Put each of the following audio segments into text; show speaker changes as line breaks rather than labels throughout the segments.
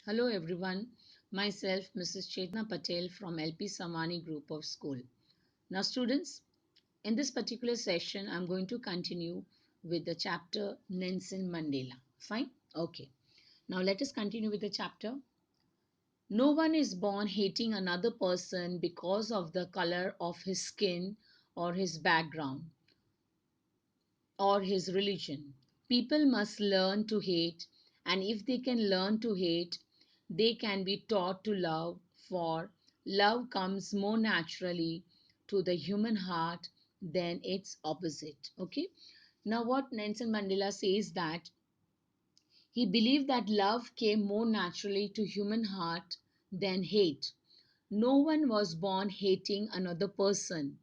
Hello everyone, myself Mrs. Chetna Patel from LP Samani Group of School. Now students, in this particular session I'm going to continue with the chapter Nelson Mandela. Fine? Okay. Now let us continue with the chapter. No one is born hating another person because of the color of his skin or his background or his religion. People must learn to hate, and if they can learn to hate, they can be taught to love, for love comes more naturally to the human heart than its opposite. Okay? Now, what Nelson Mandela says that he believed that love came more naturally to human heart than hate. No one was born hating another person.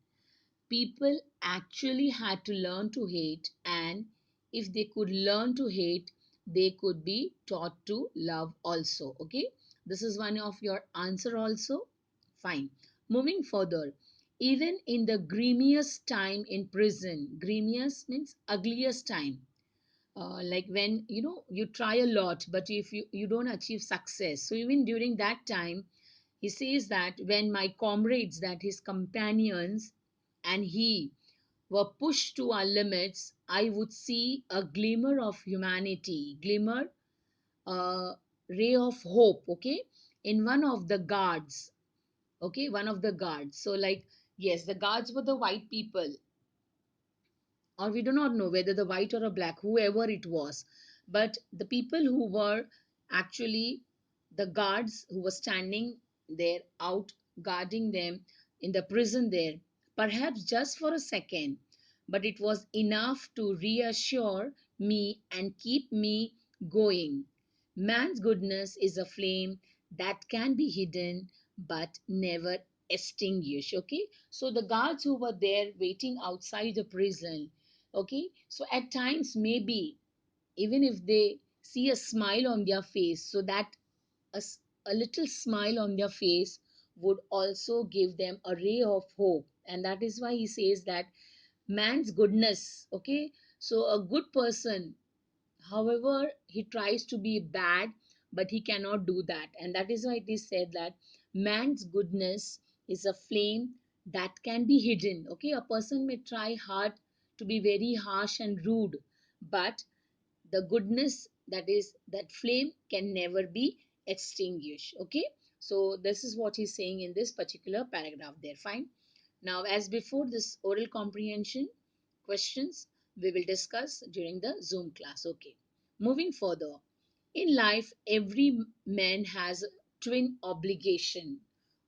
People actually had to learn to hate, and if they could learn to hate, they could be taught to love also. Okay, this is one of your answer also. Fine. Moving further, even in the grimiest time in prison, grimiest means ugliest time, like when you try a lot but if you don't achieve success, so even during that time he says that when my comrades, that his companions, and he were pushed to our limits, I would see a glimmer of humanity, glimmer, a ray of hope, okay, in one of the guards, okay, one of the guards. So, like, yes, the guards were the white people, or we do not know whether the white or a black, whoever it was, but the people who were actually the guards who were standing there out guarding them in the prison there, perhaps just for a second, but it was enough to reassure me and keep me going. Man's goodness is a flame that can be hidden but never extinguished. Okay, so the guards who were there waiting outside the prison, okay, so at times maybe even if they see a smile on their face, so that a little smile on their face would also give them a ray of hope, and that is why he says that man's goodness, okay, so a good person, however he tries to be bad, but he cannot do that, and that is why it is said that man's goodness is a flame that can be hidden. Okay, a person may try hard to be very harsh and rude, but the goodness, that is that flame, can never be extinguished. Okay, so this is what he's saying in this particular paragraph there. Fine. Now, as before, this oral comprehension questions we will discuss during the Zoom class. Okay, moving further, in life every man has twin obligation.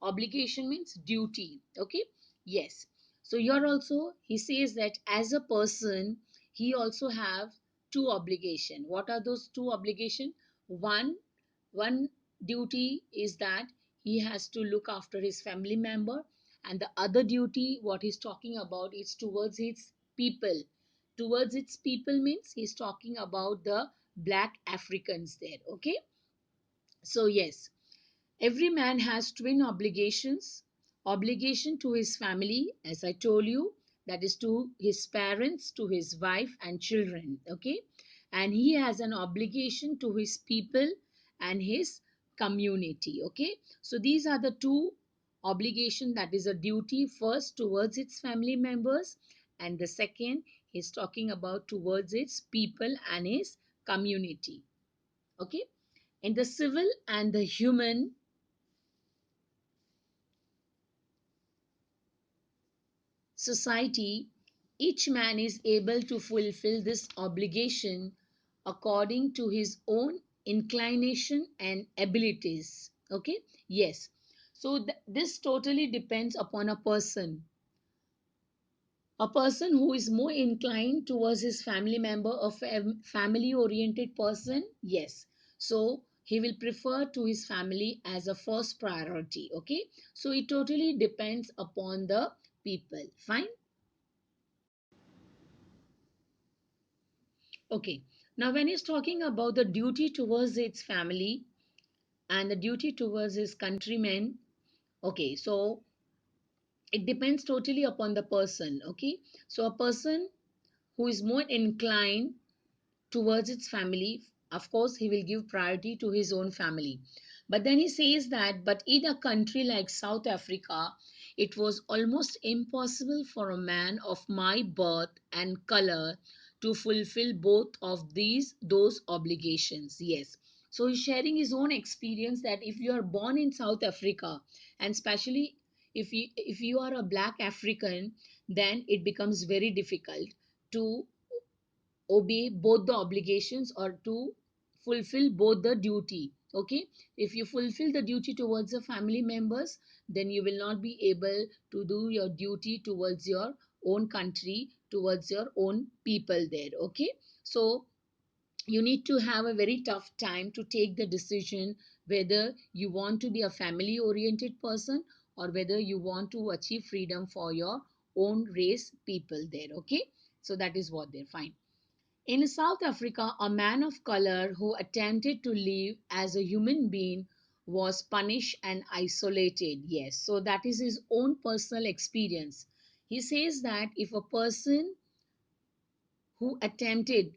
Obligation means duty. Okay, yes, so here also he says that as a person he also have two obligation. What are those two obligation? One one duty is that he has to look after his family member, and the other duty what he's talking about is towards its people. Towards its people means he's talking about the black Africans there. Okay, so yes, every man has twin obligations. Obligation to his family, as I told you, that is to his parents, to his wife and children. Okay, and he has an obligation to his people and his community. Okay, so these are the two obligation, that is a duty first towards its family members, and the second is talking about towards its people and his community. Okay, in the civil and the human society, each man is able to fulfill this obligation according to his own inclination and abilities. Okay, yes. So this totally depends upon a person. A person who is more inclined towards his family member, a family oriented person, yes. So he will prefer to his family as a first priority. Okay, so it totally depends upon the people. Fine. Okay. Now, when he's talking about the duty towards its family and the duty towards his countrymen, okay, so it depends totally upon the person. Okay. So, a person who is more inclined towards its family, Of course, he will give priority to his own family. But then he says that, but in a country like South Africa, it was almost impossible for a man of my birth and color to fulfill both of those obligations. Yes. So he's sharing his own experience that if you are born in South Africa, and especially if you are a black African, then it becomes very difficult to obey both the obligations or to fulfill both the duty. Okay, if you fulfill the duty towards the family members, then you will not be able to do your duty towards your own country, towards your own people there. Okay, so you need to have a very tough time to take the decision whether you want to be a family oriented person or whether you want to achieve freedom for your own race people there. Okay, so that is what they're fine. In South Africa, a man of color who attempted to live as a human being was punished and isolated. Yes, so that is his own personal experience. He says that if a person who attempted,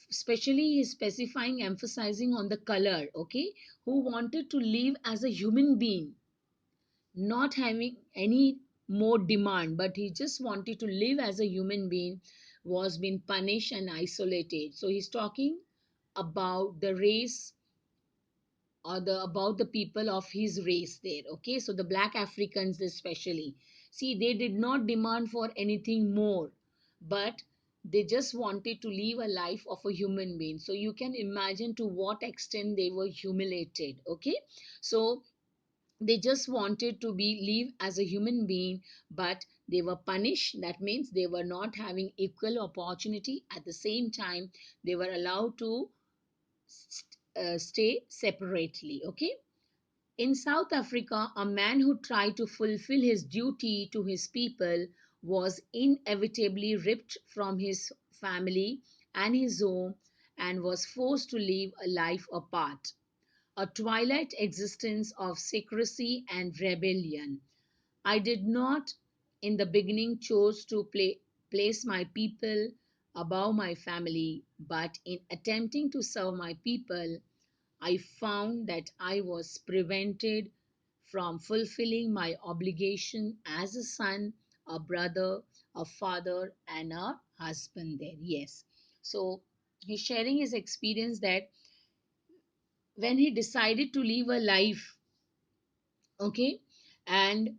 especially he's specifying, emphasizing on the color, okay, who wanted to live as a human being, not having any more demand, but he just wanted to live as a human being, was being punished and isolated. So he's talking about the race or the about the people of his race there. Okay, so the black Africans especially, see, they did not demand for anything more, but they just wanted to live a life of a human being. So you can imagine to what extent they were humiliated. Okay, so they just wanted to be live as a human being, but they were punished. That means they were not having equal opportunity. At the same time, they were allowed to stay separately. Okay, in South Africa, a man who tried to fulfill his duty to his people was inevitably ripped from his family and his home and was forced to live a life apart, a twilight existence of secrecy and rebellion. I did not in the beginning chose to place my people above my family, but in attempting to serve my people, I found that I was prevented from fulfilling my obligation as a son, a brother, a father, and a husband there. Yes. So he's sharing his experience that when he decided to live a life, okay, and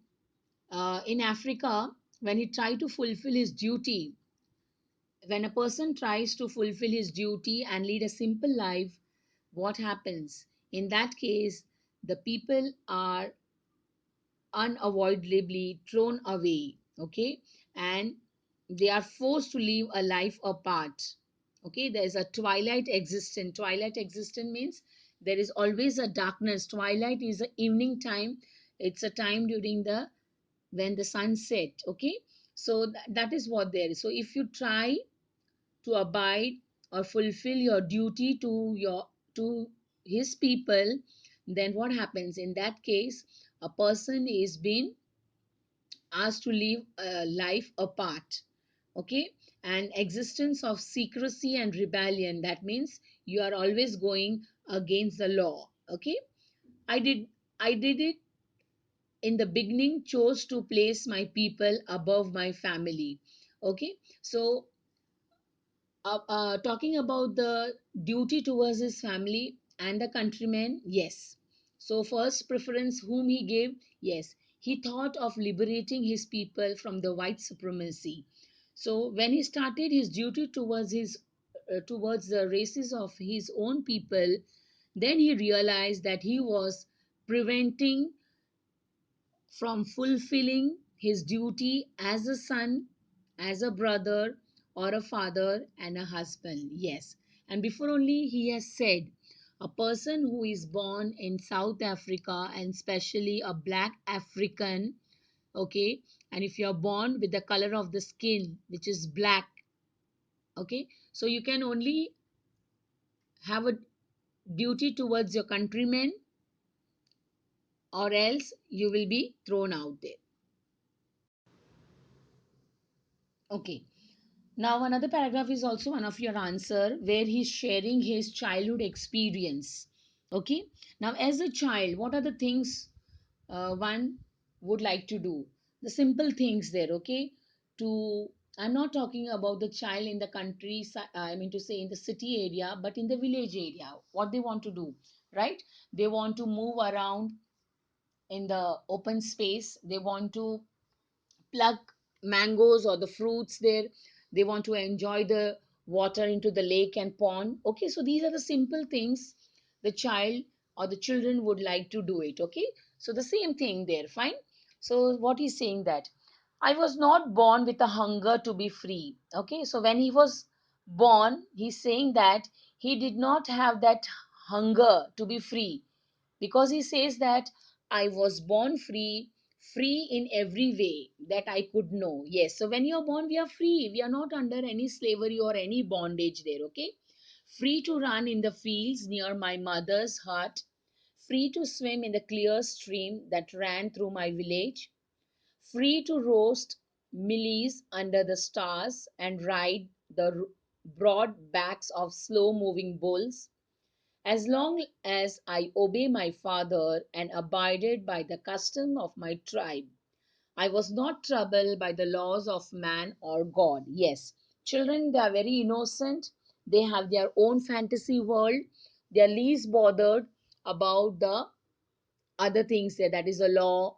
in Africa, when he tried to fulfill his duty, when a person tries to fulfill his duty and lead a simple life, what happens? In that case, the people are unavoidably thrown away, okay, and they are forced to live a life apart. Okay, there's a twilight existence. Twilight existence means there is always a darkness. Twilight is the evening time. It's a time during the when the sun set. Okay, so that is what there is. So if you try to abide or fulfill your duty to his people, then what happens in that case? A person is being asked to live a life apart. Okay, and existence of secrecy and rebellion, that means you are always going against the law. Okay, i did I did it in the beginning chose to place my people above my family. Okay, so talking about the duty towards his family and the countrymen, yes. So, first preference whom he gave, yes, he thought of liberating his people from the white supremacy. So, when he started his duty towards towards the races of his own people, then he realized that he was preventing from fulfilling his duty as a son, as a brother, or a father and a husband. Yes. And before only he has said, a person who is born in South Africa and especially a black African, okay, and if you are born with the color of the skin, which is black, okay, so you can only have a duty towards your countrymen or else you will be thrown out there. Okay. Now, another paragraph is also one of your answer where he's sharing his childhood experience. Okay. Now, as a child, what are the things one would like to do? The simple things there. Okay. To I'm not talking about the child in the country. I mean to say in the city area, but in the village area. What they want to do, right? They want to move around in the open space. They want to pluck mangoes or the fruits there. They want to enjoy the water into the lake and pond. Okay, so these are the simple things the child or the children would like to do it. Okay, so the same thing there, fine. So what he's saying that I was not born with a hunger to be free. Okay, so when he was born, he's saying that he did not have that hunger to be free, because he says that I was born free, free in every way that I could know. Yes, so when you're born, we are free. We are not under any slavery or any bondage there, okay? Free to run in the fields near my mother's hut, free to swim in the clear stream that ran through my village, free to roast millies under the stars and ride the broad backs of slow moving bulls, as long as I obey my father and abided by the custom of my tribe, I was not troubled by the laws of man or God. Yes, children, they are very innocent. They have their own fantasy world. They are least bothered about the other things there, that is the law,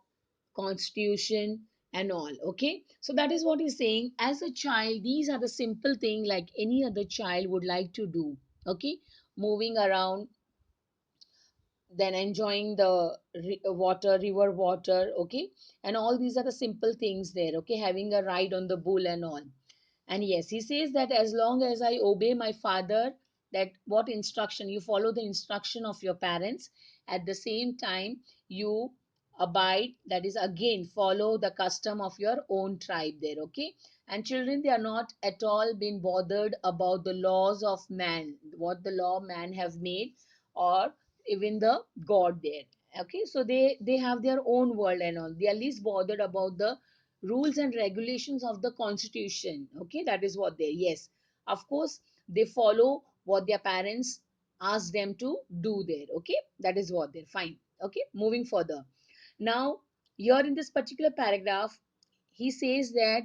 constitution, and all. Okay, so that is what he's saying. As a child, these are the simple thing like any other child would like to do. Okay, moving around, then enjoying the water, river water. Okay, and all these are the simple things there. Okay, having a ride on the bull and all. And yes, he says that as long as I obey my father, that what instruction you follow, the instruction of your parents, at the same time you abide, that is again follow the custom of your own tribe there. Okay, and children, they are not at all been bothered about the laws of man, what the law man have made, or even the god there. Okay, so they have their own world and all. They are least bothered about the rules and regulations of the constitution. Okay, that is what they, yes, of course they follow what their parents ask them to do there. Okay, that is what they're fine. Okay, moving further. Now, here in this particular paragraph, he says that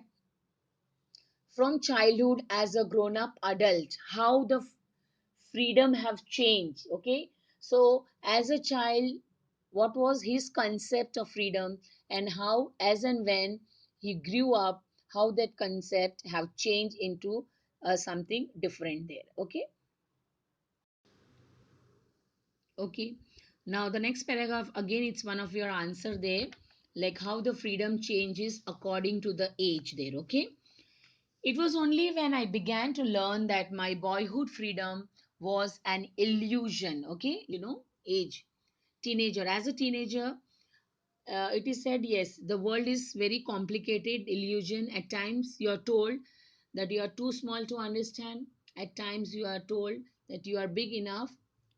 from childhood as a grown up adult, how the freedom have changed. Okay, so as a child, what was his concept of freedom, and how as and when he grew up, how that concept have changed into something different there. Okay. Okay, now the next paragraph, again it's one of your answer there, like how the freedom changes according to the age there. Okay, it was only when I began to learn that my boyhood freedom was an illusion. Okay, age, teenager. As a teenager, it is said, yes, the world is very complicated, illusion. At times, you are told that you are too small to understand. At times, you are told that you are big enough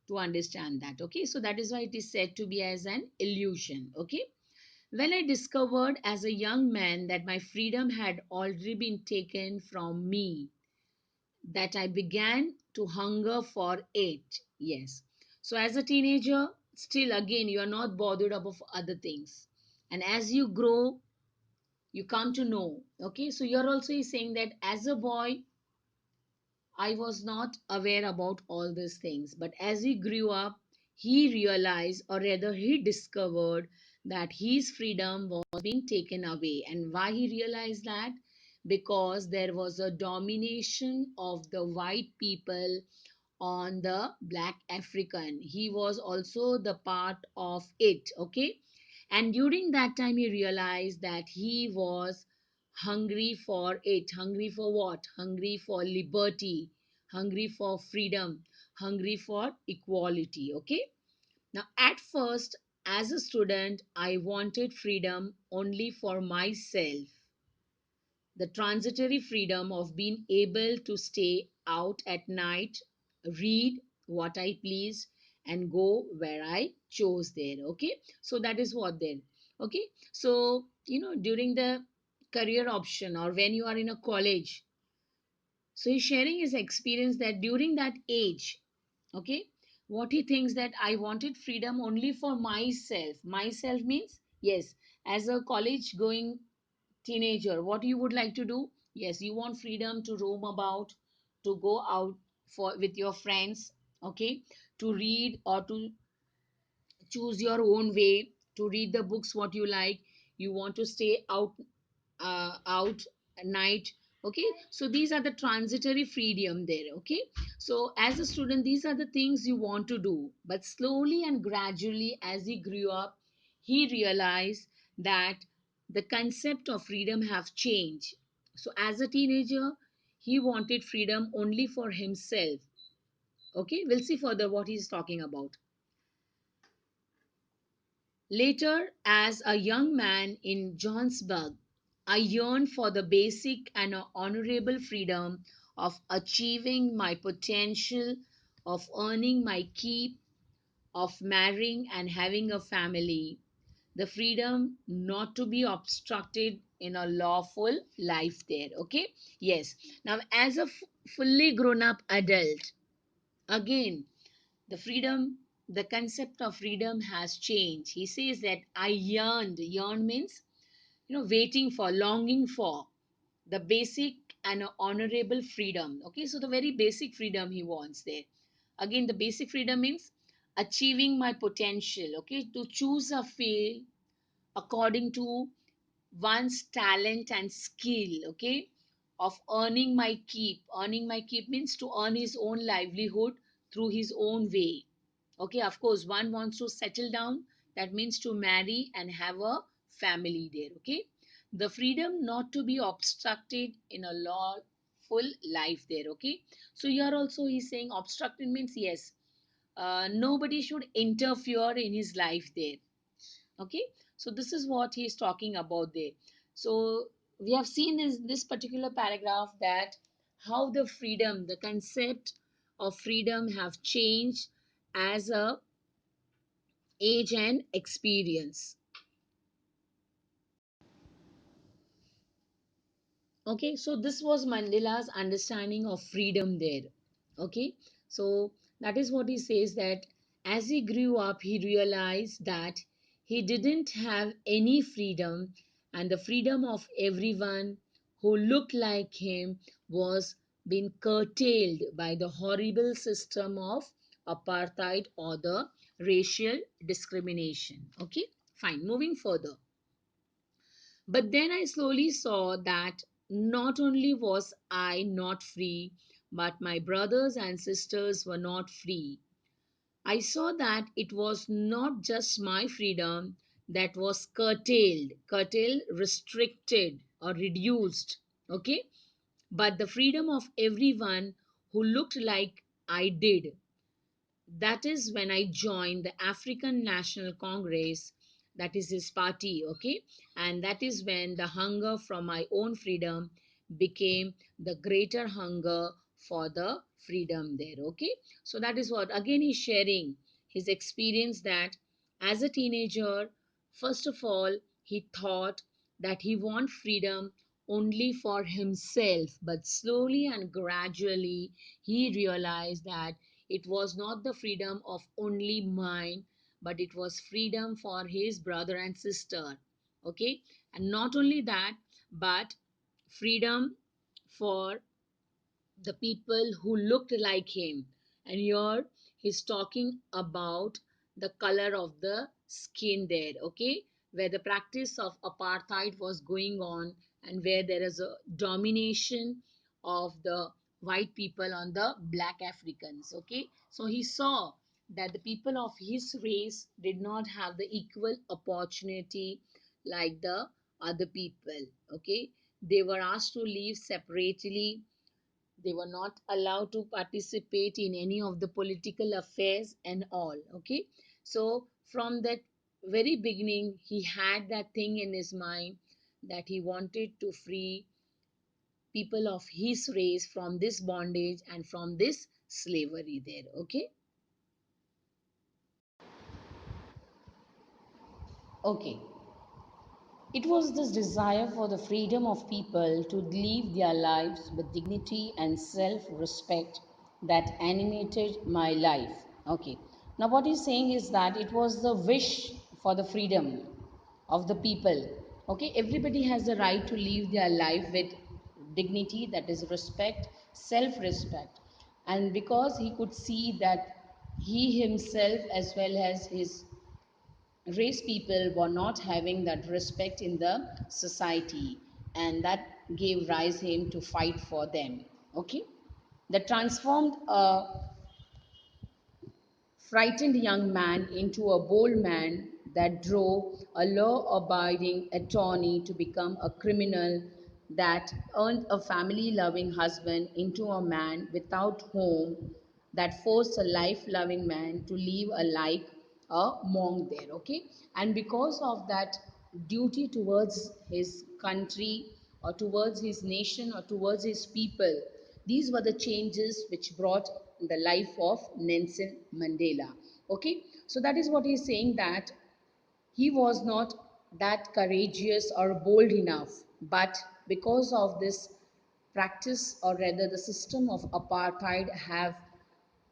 to understand that. Okay, so that is why it is said to be as an illusion. Okay, when I discovered as a young man that my freedom had already been taken from me, that I began to hunger for it. Yes. So, as a teenager, still again, you are not bothered about other things. And as you grow, you come to know. Okay. So, you're also saying that as a boy, I was not aware about all these things. But as he grew up, he realized, or rather, he discovered that his freedom was being taken away. And why he realized that? Because there was a domination of the white people on the black African. He was also the part of it. Okay. And during that time, he realized that he was hungry for it. Hungry for what? Hungry for liberty, hungry for freedom, hungry for equality. Okay. Now, at first, as a student, I wanted freedom only for myself, the transitory freedom of being able to stay out at night, read what I please, and go where I chose there. Okay, so that is what then. Okay, so during the career option or when you are in a college, So he's sharing his experience that during that age, okay, what he thinks that I wanted freedom only for myself. Myself means, yes, as a college going teenager, what you would like to do? Yes, you want freedom to roam about, to go out for with your friends, okay, to read or to choose your own way, to read the books what you like. You want to stay out at night, okay. So these are the transitory freedom there, okay. So as a student, these are the things you want to do, but slowly and gradually as he grew up, he realized that the concept of freedom have changed. So as a teenager, he wanted freedom only for himself, okay. We'll see further what he's talking about. Later, as a young man in Johannesburg, I yearned for the basic and honorable freedom of achieving my potential, of earning my keep, of marrying and having a family, the freedom not to be obstructed in a lawful life there. Okay, yes. Now, as a fully grown up adult, again, the freedom, the concept of freedom has changed. He says that I yearned. Yearn means, waiting for, longing for the basic and honorable freedom. Okay, so the very basic freedom he wants there. Again, the basic freedom means achieving my potential, okay, to choose a field according to one's talent and skill, okay, of earning my keep. Earning my keep means to earn his own livelihood through his own way. Okay, of course, one wants to settle down, that means to marry and have a family there, okay. The freedom not to be obstructed in a lawful life there, okay. So here also he's saying obstructed means, yes, nobody should interfere in his life there, okay. So this is what he is talking about there. So we have seen in this particular paragraph that how the freedom, the concept of freedom have changed as a age and experience. Okay, so this was Mandela's understanding of freedom there. Okay, so that is what he says, that as he grew up, he realized that he didn't have any freedom, and the freedom of everyone who looked like him was being curtailed by the horrible system of apartheid or the racial discrimination. Okay, fine, moving further. But then I slowly saw that not only was I not free, but my brothers and sisters were not free. I saw that it was not just my freedom that was curtailed, restricted, or reduced, okay, but the freedom of everyone who looked like I did. That is when I joined the African National Congress, that is his party, okay? And that is when the hunger from my own freedom became the greater hunger for the freedom there, okay? So that is what, again, he's sharing his experience that as a teenager, first of all, he thought that he want freedom only for himself, but slowly and gradually he realized that it was not the freedom of only mine, but it was freedom for his brother and sister. Okay, and not only that, but freedom for the people who looked like him. And here he's talking about the color of the skin there, okay, where the practice of apartheid was going on, and where there is a domination of the white people on the black Africans, okay. So he saw that the people of his race did not have the equal opportunity like the other people, okay. They were asked to live separately. They were not allowed to participate in any of the political affairs and all, okay. So from that very beginning, he had that thing in his mind that he wanted to free people of his race from this bondage and from this slavery there, okay. Okay, It was this desire for the freedom of people to live their lives with dignity and self respect that animated my life. Okay. Now, what he's saying is that it was the wish for the freedom of the people. Okay. Everybody has the right to live their life with dignity, that is, respect, self respect. And because he could see that he himself, as well as his race people, were not having that respect in the society, and that gave rise him to fight for them. Okay, that transformed a frightened young man into a bold man, that drove a law abiding attorney to become a criminal, that earned a family loving husband into a man without home, that forced a life loving man to live a like a monk there. Okay, and because of that duty towards his country, or towards his nation, or towards his people, these were the changes which brought the life of Nelson Mandela. Okay, so that is what he's saying, that he was not that courageous or bold enough, but because of this practice, or rather the system of apartheid, have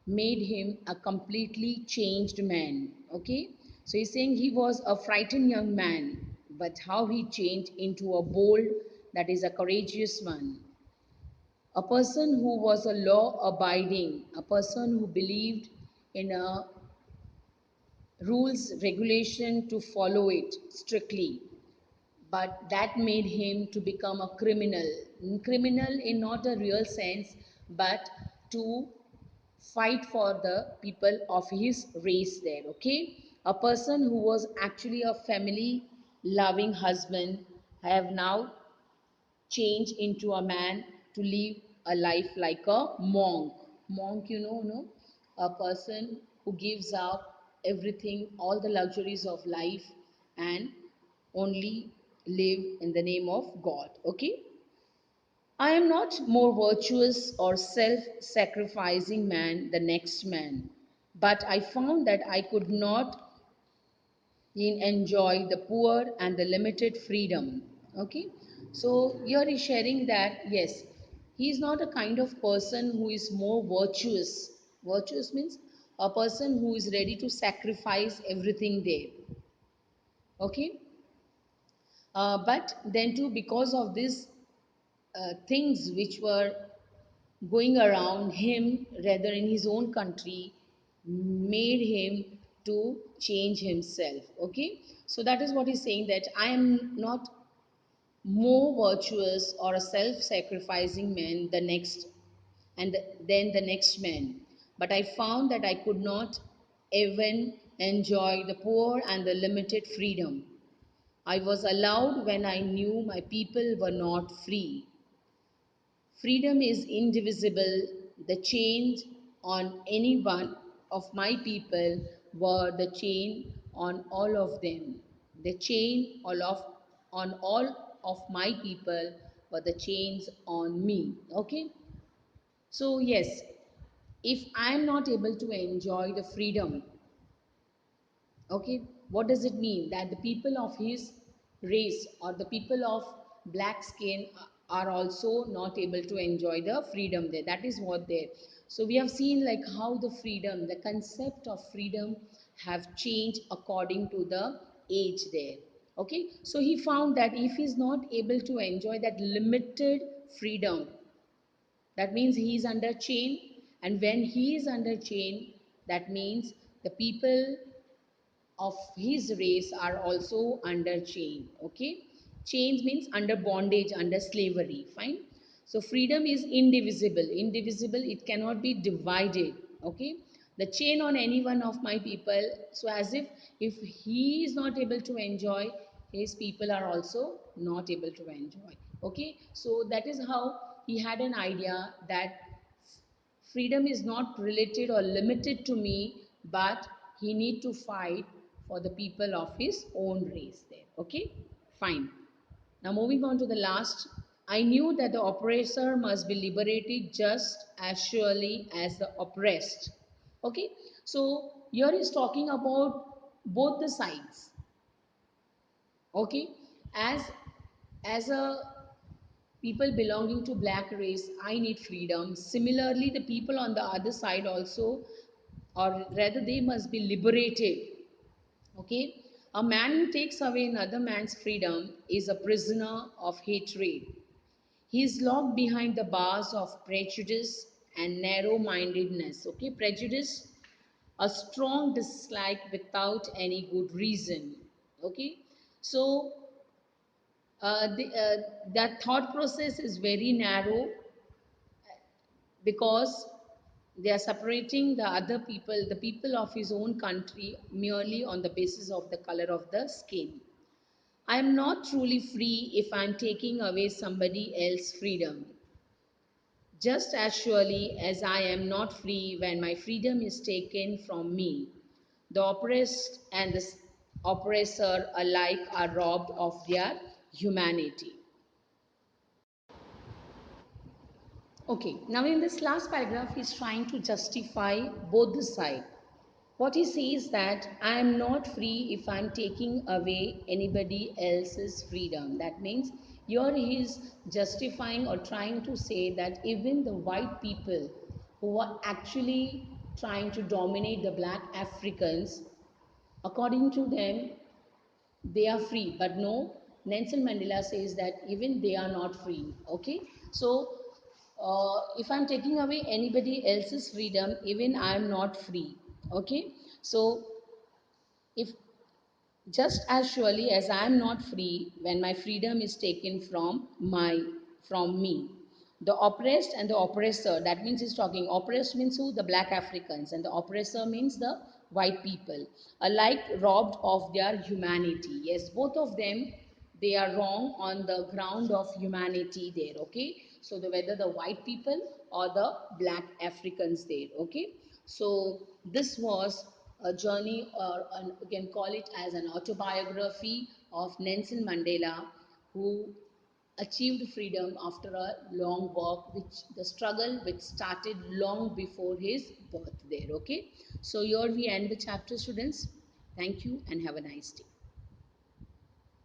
made him a completely changed man. Okay, so he's saying he was a frightened young man, but how he changed into a bold, that is a courageous one, a person who was a law abiding, a person who believed in a rules regulation to follow it strictly, but that made him to become a criminal in not a real sense, but to fight for the people of his race there. Okay, a person who was actually a family loving husband have now change into a man to live a life like a monk. Monk, no? A person who gives up everything, all the luxuries of life, and only live in the name of God. Okay? I am not more virtuous or self sacrificing man than next man, but I found that I could not enjoy the poor and the limited freedom. Okay, so here he's sharing that yes, he is not a kind of person who is more virtuous. Virtuous means a person who is ready to sacrifice everything there. Okay, but then too, because of these things which were going around him, rather in his own country, made him to change himself. Okay, so that is what he's saying, that I am not more virtuous or a self-sacrificing man the next and then the next man, but I found that I could not even enjoy the poor and the limited freedom I was allowed when I knew my people were not free. Freedom is indivisible. The chains on any one of my people were the chain on all of them. The chain on all of my people were the chains on me. Okay? So yes, if I am not able to enjoy the freedom, okay, what does it mean? That the people of his race, or the people of black skin, are also not able to enjoy the freedom there. That is what there. So we have seen like how the freedom, the concept of freedom have changed according to the age there. Okay, so he found that if he's not able to enjoy that limited freedom, that means he is under chain, and when he is under chain, that means the people of his race are also under chain. Okay, chains means under bondage, under slavery. Fine, so freedom is indivisible, it cannot be divided. Okay, the chain on any one of my people, so as if he is not able to enjoy, his people are also not able to enjoy. Okay, so that is how he had an idea that freedom is not related or limited to me, but he need to fight for the people of his own race there. Okay, fine. Now moving on to the last, I knew that the oppressor must be liberated just as surely as the oppressed. Okay, so here is talking about both the sides. Okay, As a people belonging to black race, I need freedom. Similarly, the people on the other side also, or rather they must be liberated. Okay, a man who takes away another man's freedom is a prisoner of hatred. He is locked behind the bars of prejudice and narrow mindedness. Okay, prejudice, a strong dislike without any good reason. Okay, so that thought process is very narrow because they are separating the other people, the people of his own country, merely on the basis of the color of the skin. I am not truly free if I am taking away somebody else's freedom. Just as surely as I am not free when my freedom is taken from me, the oppressed and the oppressor alike are robbed of their humanity. Okay, now in this last paragraph, he's trying to justify both the side. What he says that I am not free if I'm taking away anybody else's freedom. That means here he is justifying or trying to say that even the white people who are actually trying to dominate the black Africans, according to them, they are free. But no, Nelson Mandela says that even they are not free. Okay, so if I'm taking away anybody else's freedom, even I am not free. Okay, so if just as surely as I am not free when my freedom is taken from me, the oppressed and the oppressor, that means he's talking oppressed means who? The black Africans, and the oppressor means the white people, alike robbed of their humanity. Yes, both of them, they are wrong on the ground of humanity there. Okay, so whether the white people or the black Africans there. Okay, so this was a journey, or you can call it as an autobiography of Nelson Mandela, who achieved freedom after a long walk, which the struggle which started long before his birth there. Okay, so here we end the chapter, students. Thank you and have a nice day.